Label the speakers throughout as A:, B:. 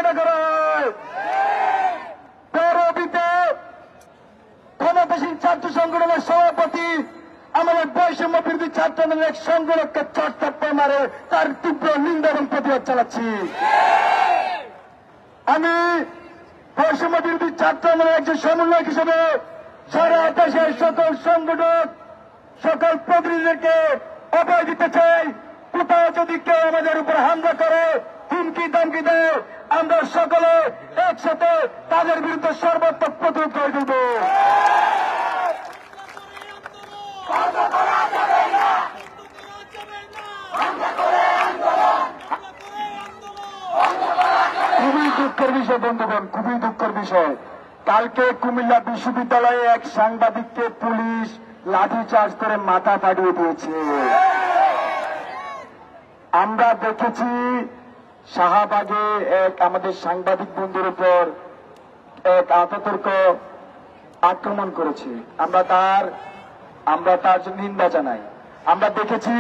A: কয়টা করা হয়? পরবর্তীতে ক্ষমতাসীন ছাত্র সংগঠনের সভাপতি আমাদের বৈষম্য বিরোধী ছাত্র আন্দোলনের এক সংগঠককে চট্টপ্পা মারে তার তীব্র নিন্দা এবং প্রতিবাদ চালাচ্ছি। আমি বৈষম্য বিরোধী ছাত্র আন্দোলনের একজন সমন্বয়ক হিসেবে সারা দেশের সকল সংগঠক সকল প্রতিনিধিদেরকে অভয় দিতে চাই, কোথাও যদি কেউ আমাদের উপর হামলা করে হুমকি ধমকি দেয়, আমরা সকলে একসাথে তাদের বিরুদ্ধে সর্বাত্মক প্রতিরোধ করে তুলব। খুবই দুঃখের বিষয় বন্ধুগণ, খুবই দুঃখের বিষয়। কালকে কুমিল্লা বিশ্ববিদ্যালয়ে এক সাংবাদিককে পুলিশ লাঠিচার্জ করে মাথা ফাটিয়ে দিয়েছে। আমরা দেখেছি শাহবাগে এক আমাদের সাংবাদিক বন্ধুর উপর এক আততায়ী আক্রমণ করেছে। আমরা তার নিন্দা জানাই। আমরা দেখেছি,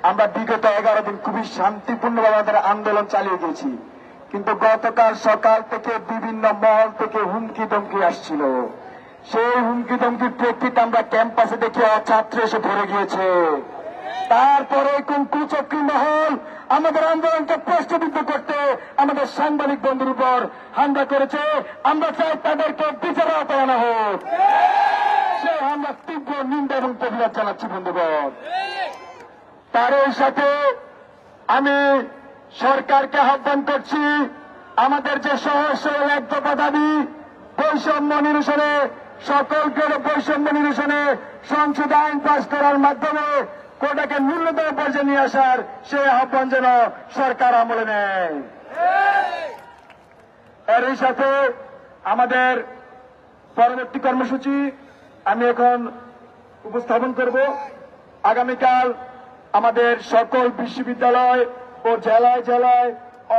A: আমরা বিগত 11 দিন খুবই শান্তিপূর্ণভাবে আমাদের আন্দোলন চালিয়ে গেছি, কিন্তু গতকাল সকাল থেকে বিভিন্ন মহল থেকে হুমকি ধমকি আসছিল। সেই হুমকি ধমকির প্রেক্ষিতে আমরা ক্যাম্পাসে দেখি ছাত্র এসে ভরে গিয়েছে। তারপরে কোন কুচক্রী মহল আমাদের আন্দোলনকে প্রশ্নবিদ্ধ করতে আমাদের সাংবাদিক বন্ধুর উপর হামলা করেছে। আমরা চাই তাদেরকে বিচারের আওতায় আনা হোক। সে আমরা তীব্র নিন্দা এবং প্রতিবাদ জানাচ্ছি বন্ধুগণ। তারই সাথে আমি সরকারকে আহ্বান করছি, আমাদের যে সহজ সরল এক দফা দাবি বৈষম্য নিরসনে, সকল গ্রেডে বৈষম্য নিরসনে সংসদ আইন পাস করার মাধ্যমে কোটাকে ন্যূনতম পর্যায়ে নিয়ে আসার সেই আহ্বান যেন সরকার আমলে নেয়। এরই সাথে আমাদের পরবর্তী কর্মসূচি আমি এখন উপস্থাপন করব। আগামীকাল আমাদের সকল বিশ্ববিদ্যালয় ও জেলায় জেলায়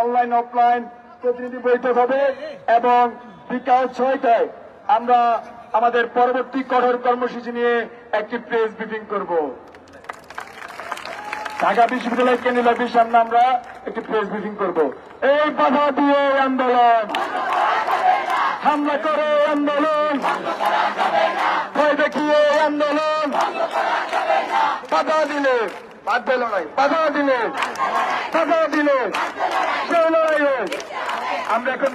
A: অনলাইন অফলাইন প্রতিনিধি বৈঠক হবে এবং বিকাল 6টায় আমরা আমাদের পরবর্তী কঠোর কর্মসূচি নিয়ে একটি প্রেস ব্রিফিং করব। ঢাকা বিশ্ববিদ্যালয় কেন্দ্রীয় লাইব্রেরির সামনে আমরা একটি প্রেস ব্রিফিং করব। এই বাধা দিয়ে আন্দোলন, হামলা করে আন্দোলন, ভয় দেখিয়ে আন্দোলন, বাধা দিলে বাধ্য লড়াই, বাধা দিলে সে লড়াই আমরা এখন